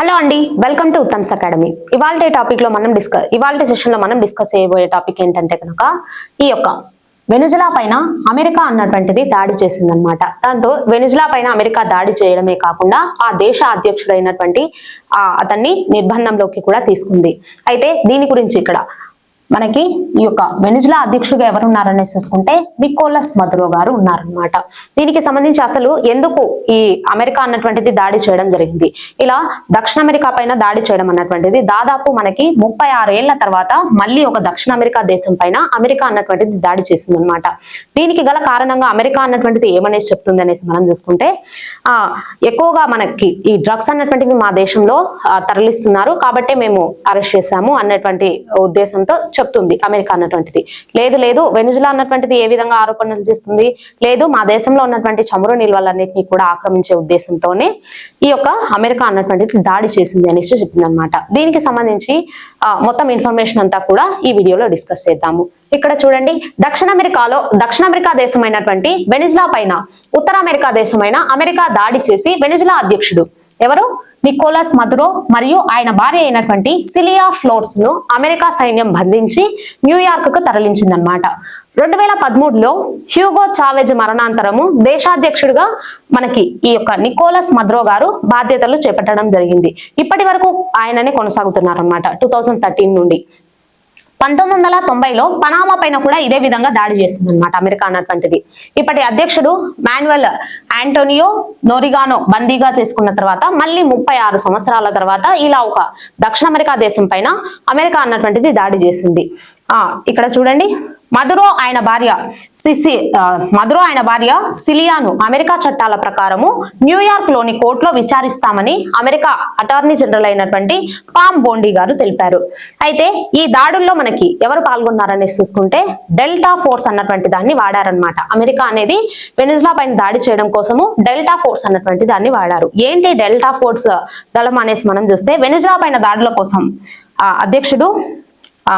Hello అండి, welcome to ఉత్తన్స్ academy. ఇవాళ topic లో ఇవాళ సెషన్ లో మనం డిస్కస్ చేయబోయే టాపిక్ ఏంటంటే కనుక ఈ యొక్క వెనుజులా పైన అమెరికా అన్నటువంటిది దాడి చేసిందనమాట. దాంతో వెనుజులా పైన అమెరికా దాడి చేయడమే కాకుండా ఆ దేశ అధ్యక్షుడైనటువంటి అతన్ని నిర్బంధంలోకి కూడా తీసుకుంది. అయితే దీని గురించి ఇక్కడ మనకి ఈ యొక్క వెనుజులా అధ్యక్షుడిగా ఎవరు ఉన్నారని చూసుకుంటే నికోలస్ మదురో గారు ఉన్నారనమాట. దీనికి సంబంధించి అసలు ఎందుకు ఈ అమెరికా అన్నటువంటిది దాడి చేయడం జరిగింది, ఇలా దక్షిణ అమెరికా పైన దాడి చేయడం అన్నటువంటిది దాదాపు మనకి 36 ఏళ్ల తర్వాత మళ్ళీ ఒక దక్షిణ అమెరికా దేశం పైన అమెరికా అన్నటువంటిది దాడి చేసింది అనమాట. దీనికి గల కారణంగా అమెరికా అన్నటువంటిది ఏమనేసి చెప్తుంది అనేసి మనం చూసుకుంటే ఎక్కువగా మనకి ఈ డ్రగ్స్ అన్నటువంటివి మా దేశంలో తరలిస్తున్నారు కాబట్టి మేము అరెస్ట్ చేశాము అన్నటువంటి ఉద్దేశంతో చెప్తుంది అమెరికా అన్నటువంటిది. లేదు వెనుజులా అన్నటువంటిది ఏ విధంగా ఆరోపణలు చేస్తుంది, లేదు మా దేశంలో ఉన్నటువంటి చమురు నిల్వలన్నింటినీ కూడా ఆక్రమించే ఉద్దేశంతోనే ఈ యొక్క అమెరికా అన్నటువంటిది దాడి చేసింది అనేసి చెప్పింది అనమాట. దీనికి సంబంధించి మొత్తం ఇన్ఫర్మేషన్ అంతా కూడా ఈ వీడియోలో డిస్కస్ చేద్దాము. ఇక్కడ చూడండి, దక్షిణ అమెరికా దేశమైనటువంటి వెనిజులా పైన ఉత్తర అమెరికా దేశమైన అమెరికా దాడి చేసి వెనిజులా అధ్యక్షుడు ఎవరు నికోలస్ మదురో మరియు ఆయన భార్య అయినటువంటి సిలియా ఫ్లోర్స్ ను అమెరికా సైన్యం బంధించి న్యూయార్క్ కు తరలించిందనమాట. 2013లో హ్యూగో చావెజ్ మరణాంతరము దేశాధ్యక్షుడిగా మనకి ఈ యొక్క నికోలస్ మదురో గారు బాధ్యతలు చేపట్టడం జరిగింది. ఇప్పటి వరకు ఆయననే కొనసాగుతున్నారన్నమాట 2013 నుండి. 1990లో పనామా పైన కూడా ఇదే విధంగా దాడి చేసింది అనమాట అమెరికా అన్నటువంటిది. ఇప్పటి అధ్యక్షుడు మాన్యువల్ ఆంటోనియో నోరిగానో బందీగా చేసుకున్న తర్వాత మళ్ళీ 36 సంవత్సరాల తర్వాత ఇలా ఒక దక్షిణ అమెరికా దేశం పైన అమెరికా అన్నటువంటిది దాడి చేసింది. ఇక్కడ చూడండి, మదురో ఆయన భార్య సిలియాను అమెరికా చట్టాల ప్రకారము న్యూయార్క్ లోని కోర్టులో విచారిస్తామని అమెరికా అటార్నీ జనరల్ అయినటువంటి పామ్ బోండి గారు తెలిపారు. అయితే ఈ దాడుల్లో మనకి ఎవరు పాల్గొన్నారని చూసుకుంటే డెల్టా ఫోర్స్ అన్నటువంటి దాన్ని వాడారనమాట. అమెరికా అనేది వెనిజులా పైన దాడి చేయడం కోసము డెల్టా ఫోర్స్ అన్నటువంటి దాన్ని వాడారు. ఏంటి డెల్టా ఫోర్స్ దళం అనేసి మనం చూస్తే వెనిజులా పైన దాడుల కోసం అధ్యక్షుడు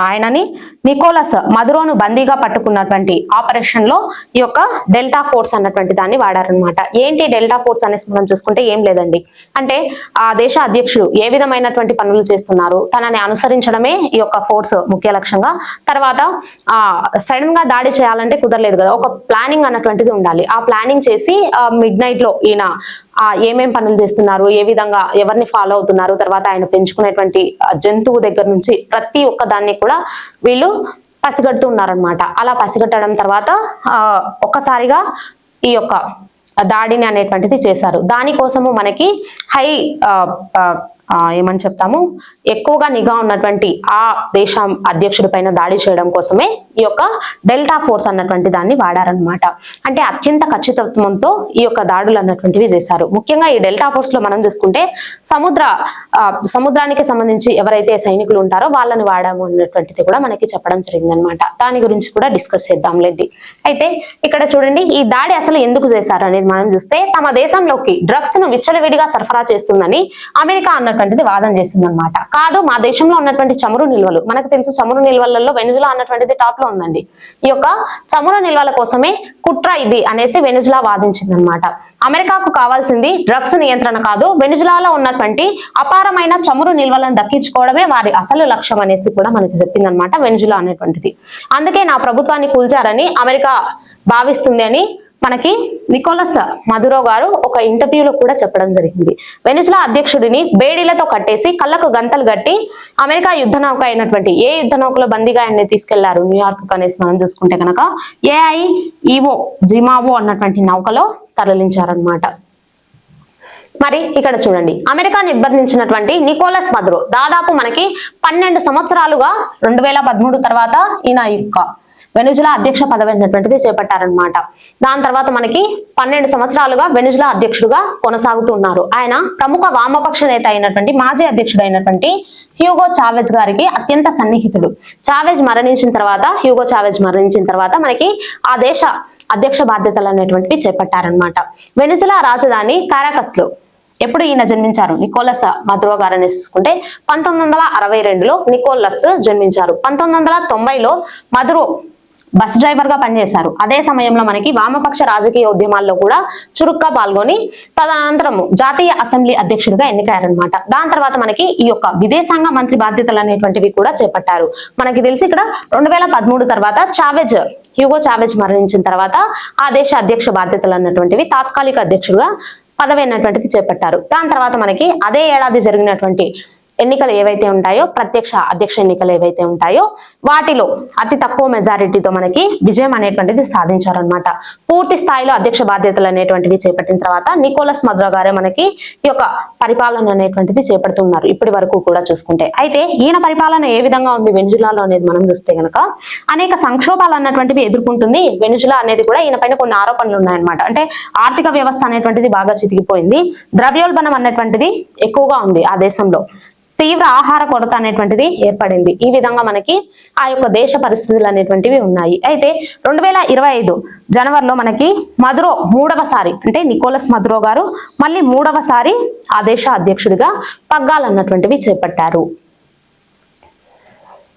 ఆయనని నికోలస్ మదురోను బందీగా పట్టుకున్నటువంటి ఆపరేషన్ లో ఈ యొక్క డెల్టా ఫోర్స్ అన్నటువంటి దాన్ని వాడారనమాట. ఏంటి డెల్టా ఫోర్స్ అనేసి మనం చూసుకుంటే ఏం లేదండి, అంటే ఆ దేశ అధ్యక్షుడు ఏ విధమైనటువంటి పనులు చేస్తున్నారు తనని అనుసరించడమే ఈ యొక్క ఫోర్స్ ముఖ్య లక్ష్యంగా. తర్వాత సడన్ గా దాడి చేయాలంటే కుదరలేదు కదా, ఒక ప్లానింగ్ అన్నటువంటిది ఉండాలి. ఆ ప్లానింగ్ చేసి మిడ్ నైట్ లో ఈయన ఏమేం పనులు చేస్తున్నారు, ఏ విధంగా ఎవరిని ఫాలో అవుతున్నారు, తర్వాత ఆయన పెంచుకునేటువంటి జంతువు దగ్గర నుంచి ప్రతి ఒక్క దాన్ని కూడా వీళ్ళు పసిగడుతూ ఉన్నారనమాట. అలా పసిగట్టడం తర్వాత ఒక్కసారిగా ఈ యొక్క దాడిని అనేటువంటిది చేశారు. దానికోసము మనకి ఏమని చెప్తాము, ఎక్కువగా నిఘా ఉన్నటువంటి ఆ దేశం అధ్యక్షుడి పైన దాడి చేయడం కోసమే ఈ యొక్క డెల్టా ఫోర్స్ అన్నటువంటి దాన్ని వాడారనమాట. అంటే అత్యంత ఖచ్చితత్వంతో ఈ యొక్క దాడులు అన్నటువంటివి చేశారు. ముఖ్యంగా ఈ డెల్టా ఫోర్స్ లో మనం చూసుకుంటే సముద్రానికి సంబంధించి ఎవరైతే సైనికులు ఉంటారో వాళ్ళని వాడాము అన్నటువంటిది కూడా మనకి చెప్పడం జరిగిందనమాట. దాని గురించి కూడా డిస్కస్ చేద్దాంలేండి. అయితే ఇక్కడ చూడండి, ఈ దాడి అసలు ఎందుకు చేశారు అనేది మనం చూస్తే తమ దేశంలోకి డ్రగ్స్ ను విచ్చలవిడిగా సరఫరా చేస్తుందని అమెరికా అన్నటువంటిది వాదన చేస్తుంది అనమాట. కాదు, మా దేశంలో ఉన్నటువంటి చమురు నిల్వలు, మనకు తెలుసు చమురు నిల్వలలో వెనిజులా అన్నటువంటిది టాప్ లో ఉందండి. ఈ యొక్క చమురు నిల్వల కోసమే కుట్ర ఇది అనేసి వెనిజులా వాదించింది అనమాట. అమెరికాకు కావాల్సింది డ్రగ్స్ నియంత్రణ కాదు, వెనిజులాలో ఉన్నటువంటి అపారమైన చమురు నిల్వలను దక్కించుకోవడమే వారి అసలు లక్ష్యం అనేసి కూడా మనకి చెప్పింది అనమాట వెనిజులా అనేటువంటిది. అందుకే నా ప్రభుత్వాన్ని కూల్చారని అమెరికా భావిస్తుంది అని మనకి నికోలస్ మదురో గారు ఒక ఇంటర్వ్యూలో కూడా చెప్పడం జరిగింది. వెనిజులా అధ్యక్షుడిని బేడీలతో కట్టేసి కళ్ళకు గంతలు కట్టి అమెరికా యుద్ధ నౌక అయినటువంటి ఏ యుద్ధ నౌకలో బందీగా ఆయన్ని తీసుకెళ్లారు న్యూయార్క్ అనేసి మనం చూసుకుంటే కనుక ఏఐఈఓ జిమావో అన్నటువంటి నౌకలో తరలించారనమాట. మరి ఇక్కడ చూడండి, అమెరికా నిర్బంధించినటువంటి నికోలస్ మదురో దాదాపు మనకి 12 సంవత్సరాలుగా 2013 తర్వాత ఈయన యొక్క వెనిజులా అధ్యక్ష పదవి అనేటువంటిది చేపట్టారనమాట. దాని తర్వాత మనకి 12 సంవత్సరాలుగా వెనిజులా అధ్యక్షుడుగా కొనసాగుతున్నారు. ఆయన ప్రముఖ వామపక్ష నేత అయినటువంటి మాజీ అధ్యక్షుడు అయినటువంటి హ్యూగో చావెజ్ గారికి అత్యంత సన్నిహితుడు. హ్యూగో చావెజ్ మరణించిన తర్వాత మనకి ఆ దేశ అధ్యక్ష బాధ్యతలు అనేటువంటివి చేపట్టారనమాట. వెనిజులా రాజధాని కారాకస్ లో ఎప్పుడు ఈయన జన్మించారు, నికోలస్ మదురో గారు అని చూసుకుంటే 1962లో నికోలస్ జన్మించారు. 1990లో బస్ డ్రైవర్ గా పనిచేశారు. అదే సమయంలో మనకి వామపక్ష రాజకీయ ఉద్యమాల్లో కూడా చురుగ్గా పాల్గొని తదనంతరం జాతీయ అసెంబ్లీ అధ్యక్షుడిగా ఎన్నికయ్యారనమాట. దాని తర్వాత మనకి ఈ యొక్క విదేశాంగ మంత్రి బాధ్యతలు అనేటువంటివి కూడా చేపట్టారు. మనకి తెలిసి ఇక్కడ 2013 తర్వాత హ్యూగో చావెజ్ మరణించిన తర్వాత ఆ దేశ అధ్యక్ష బాధ్యతలు అన్నటువంటివి తాత్కాలిక అధ్యక్షుడిగా పదవి అన్నటువంటిది చేపట్టారు. దాని తర్వాత మనకి అదే ఏడాది జరిగినటువంటి ఎన్నికలు ఏవైతే ఉంటాయో, ప్రత్యక్ష అధ్యక్ష ఎన్నికలు ఏవైతే ఉంటాయో వాటిలో అతి తక్కువ మెజారిటీతో మనకి విజయం అనేటువంటిది సాధించారనమాట. పూర్తి స్థాయిలో అధ్యక్ష బాధ్యతలు అనేటువంటివి చేపట్టిన తర్వాత నికోలస్ మదురో గారే మనకి ఈ యొక్క పరిపాలన అనేటువంటిది చేపడుతున్నారు ఇప్పటి వరకు కూడా చూసుకుంటే. అయితే ఈయన పరిపాలన ఏ విధంగా ఉంది వెనిజులాలో అనేది మనం చూస్తే గనక అనేక సంక్షోభాలు అన్నటువంటివి ఎదుర్కొంటుంది వెనిజులా అనేది కూడా. ఈయన పైన కొన్ని ఆరోపణలు ఉన్నాయన్నమాట. అంటే ఆర్థిక వ్యవస్థ అనేటువంటిది బాగా చితికిపోయింది, ద్రవ్యోల్బణం అనేటువంటిది ఎక్కువగా ఉంది ఆ దేశంలో, తీవ్ర ఆహార కొరత అనేటువంటిది ఏర్పడింది. ఈ విధంగా మనకి ఆ యొక్క దేశ పరిస్థితులు అనేటువంటివి ఉన్నాయి. అయితే 2025 జనవరిలో మనకి మదురో మూడవసారి, అంటే నికోలస్ మదురో గారు మళ్ళీ మూడవసారి ఆ దేశ అధ్యక్షుడిగా పగ్గాలు అన్నటువంటివి చేపట్టారు.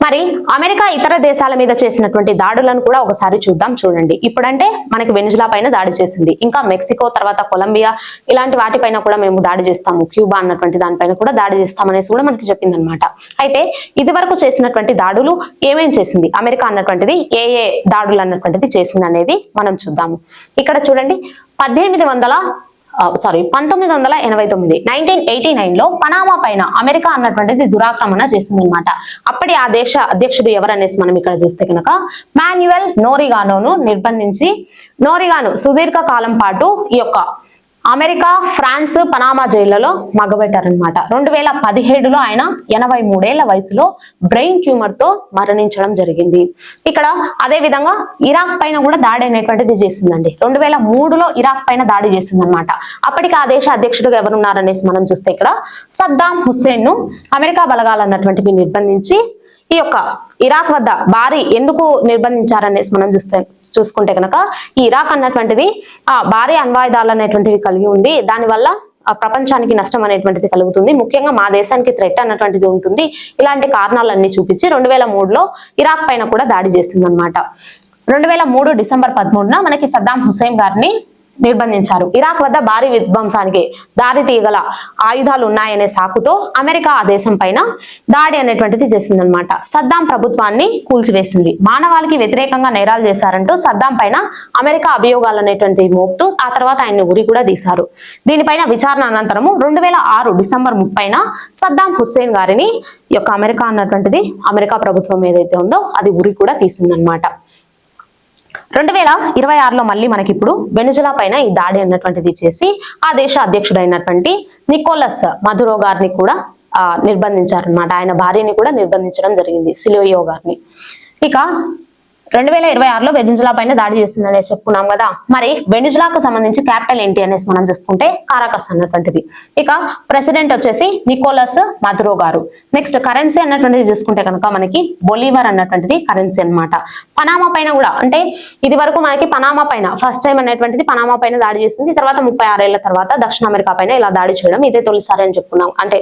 మరి అమెరికా ఇతర దేశాల మీద చేసినటువంటి దాడులను కూడా ఒకసారి చూద్దాం. చూడండి, ఇప్పుడంటే మనకి వెనిజులా పైన దాడి చేసింది, ఇంకా మెక్సికో, తర్వాత కొలంబియా, ఇలాంటి వాటిపైన కూడా మేము దాడి చేస్తాము, క్యూబా అన్నటువంటి దానిపైన కూడా దాడి చేస్తామనేసి కూడా మనకి చెప్పింది అనమాట. అయితే ఇది వరకు చేసినటువంటి దాడులు ఏమేం చేసింది అమెరికా అన్నటువంటిది, ఏ దాడులు అన్నటువంటిది చేసింది అనేది మనం చూద్దాము. ఇక్కడ చూడండి, 1989లో పనామా పైన అమెరికా అన్నటువంటిది దురాక్రమణ చేసింది అనమాట. అప్పటి ఆ దేశ అధ్యక్షుడు ఎవరనేసి మనం ఇక్కడ చూస్తే కనుక మాన్యుయల్ నోరిగానోను నిర్బంధించి, నోరిగాను సుదీర్ఘ కాలం పాటు ఈ యొక్క అమెరికా, ఫ్రాన్స్, పనామా జైళ్లలో మగబెట్టారనమాట. 2017లో ఆయన 83 ఏళ్ల వయసులో బ్రెయిన్ ట్యూమర్ తో మరణించడం జరిగింది. ఇక్కడ అదే విధంగా ఇరాక్ పైన కూడా దాడి అనేటువంటిది చేసిందండి. 2003లో ఇరాక్ పైన దాడి చేసింది అనమాట. అప్పటికి ఆ దేశ అధ్యక్షుడిగా ఎవరున్నారనేసి మనం చూస్తే ఇక్కడ సద్దాం హుస్సేన్ ను అమెరికా బలగాలు అన్నటువంటివి నిర్బంధించి ఈ యొక్క ఇరాక్ వద్ద ఎందుకు నిర్బంధించారనేసి మనం చూసుకుంటే కనుక ఈ ఇరాక్ అన్నటువంటిది భారీ అణ్వాయుధాలు అనేటువంటివి కలిగి ఉంది. దానివల్ల ప్రపంచానికి నష్టం అనేటువంటిది కలుగుతుంది, ముఖ్యంగా మా దేశానికి థ్రెట్ అన్నటువంటిది ఉంటుంది. ఇలాంటి కారణాలన్నీ చూపించి 2003లో ఇరాక్ పైన కూడా దాడి చేస్తుంది అనమాట. 2003 డిసెంబర్ 13న మనకి సద్దాం హుస్సేన్ గారిని నిర్బంధించారు. ఇరాక్ వద్ద భారీ విధ్వంసానికి దారి తీయగల ఆయుధాలు ఉన్నాయనే సాకుతో అమెరికా ఆ దేశం పైన దాడి అనేటువంటిది చేసిందనమాట. సద్దాం ప్రభుత్వాన్ని కూల్చివేసింది. మానవాళికి వ్యతిరేకంగా నేరాలు చేశారంటూ సద్దాం పైన అమెరికా అభియోగాలు అనేటువంటివి మోపుతూ ఆ తర్వాత ఆయన్ని ఉరి కూడా తీశారు. దీనిపైన విచారణ అనంతరము 2006 డిసెంబర్ 30న సద్దాం హుస్సేన్ గారిని ఈ యొక్క అమెరికా అన్నటువంటిది, అమెరికా ప్రభుత్వం ఏదైతే ఉందో అది ఉరి కూడా తీసిందనమాట. 2026లో మళ్ళీ మనకి ఇప్పుడు వెనిజులా పైన ఈ దాడి అన్నటువంటిది చేసి ఆ దేశ అధ్యక్షుడైనటువంటి నికోలస్ మదురో గారిని కూడా నిర్బంధించారనమాట. ఆయన భార్యని కూడా నిర్బంధించడం జరిగింది, సిలోయో గారిని. ఇక 2026లో వెనిజులా పైన దాడి చేసిందనే చెప్పుకున్నాం కదా. మరి వెనిజులాకు సంబంధించి క్యాపిటల్ ఏంటి అనేసి మనం చూసుకుంటే కారాకస్ అన్నటువంటిది. ఇక ప్రెసిడెంట్ వచ్చేసి నికోలస్ మదురో గారు. నెక్స్ట్ కరెన్సీ అన్నటువంటిది చూసుకుంటే కనుక మనకి బొలీవర్ అన్నటువంటిది కరెన్సీ అన్నమాట. పనామా పైన కూడా, అంటే ఇది వరకు మనకి పనామా పైన ఫస్ట్ టైం అనేటువంటిది పనామా పైన దాడి చేసింది. తర్వాత 36 ఏళ్ల తర్వాత దక్షిణ అమెరికా పైన ఇలా దాడి చేయడం ఇదే తొలిసారి అని చెప్పుకున్నాం. అంటే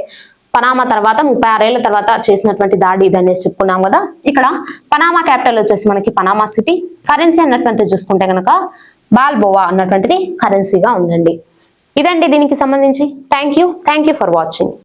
పనామా తర్వాత 36 ఏళ్ల తర్వాత చేసినటువంటి దాడి ఇది అనేసి చెప్పుకున్నాం కదా. ఇక్కడ పనామా క్యాపిటల్ వచ్చేసి మనకి పనామా సిటీ. కరెన్సీ అన్నటువంటిది చూసుకుంటే కనుక బాల్బోవా అన్నటువంటిది కరెన్సీగా ఉందండి. ఇదండి దీనికి సంబంధించి. Thank you for watching.